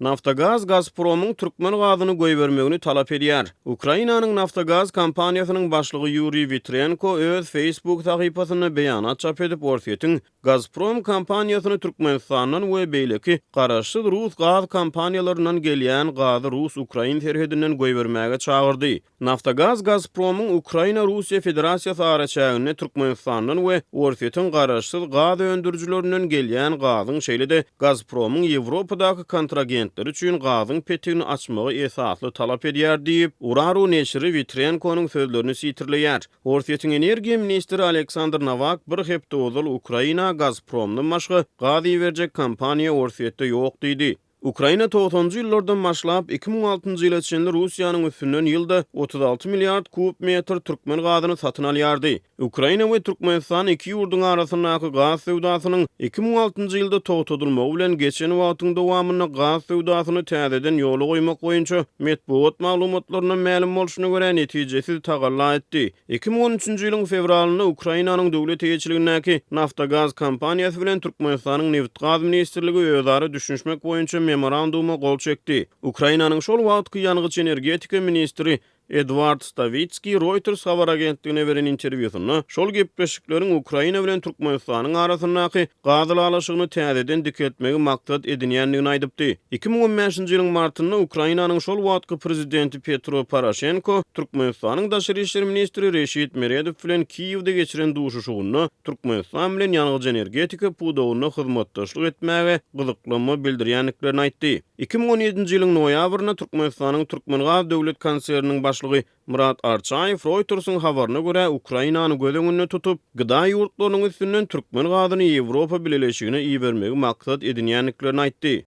Naftagaz Gazprom'un Türkmen gazyny goýbermegini talap edýär. Ukrainanyň Naftagaz kompaniýasynyň başlygy Yuri Vitrenko öz Facebook sahypasyna beýanat çap edip ortýetdiň. Gazprom kompaniýasyny Türkmenistanyň we beýleki garaşsyz Rus gaz kompaniýalaryndan gelýän gazy Rus-Ukrain terhedinden goýbermäge çagyrdy. Naftagaz Gazprom'un Ukraina Russiýa Federasiýasy araçagyny Türkmenistanyň we ortýetdiň garaşsyz gaz öndürjülerinden gelýän gazyň şeýle-de Gazprom'un Ýewropadaky kontragentleri üçin gazyň petigini açmagy esasly talap edýär diýip Uraru neşri Vitrenkonyň sözlerini sitirleýär. Ortýetdiň energiýa ministri Aleksandr Novak bir hepde ozal Ukraina Gazprom'dan başga gaz berjek kompaniýa ortýetde ýok diýdi. Ukraina 90-njy ýyllardan başlap 2006-njy ýyla çenli Russiýanyň üstünden ýylda 36 milliard kub metr türkmen gazyny satyn alýardy. Ukraina we Türkmenistan iki ýurduň arasyndaky gaz sewdasynyň 2006-njy ýylda togtadylmagy bilen geçen wagtyň dowamyny gaz sewdasyny täzeden ýola goýmak boýunça medeniýet maglumatlaryna ma'lum bolşyna görä netijesiz tagalla etdi. 2013-njy ýylyň fevralyny Ukrainanyň döwlet eýçiligindäki Naftagaz kompaniýasy bilen Türkmenistanyň neft gaz ministrligi özara düşünmek boýunça memoranduma gol çekdi. Ukrainanyň şol wagtky ýanygyç energetika ministri Edward Stavitski Reuters habar agentligine beren interwýusyny şol gepleşikleriň Ukraina bilen Türkmenistanyň arasyndaky gaz alaşygyny täzeden diketmegi maksat edinýändigini aýdypdy. 2015-nji ýylyň martynda Ukrainanyň şol wagtky prezidenti Petro Poroshenko Türkmenistanyň daşary işler ministri Reşit Meredow bilen Kiýewde geçiren duşuşygyny Türkmenistan bilen ýanygyç energetika pudawyna hyzmatdaşlyk etmäge gyzyklanma bildirýänliklerini aýtdy. 2017-nji ýylyň noýabryna Türkmenistanyň Türkmengaz döwlet konserniň başlygy Murat Arçaýew Reuters'yň habaryna görä Ukrainany göz öňünde tutup, gyda ýurtlarynyň üstünden türkmen gazyny Ýewropa bileleşigine iýermegi maksat edinýänliklerini aýtdy.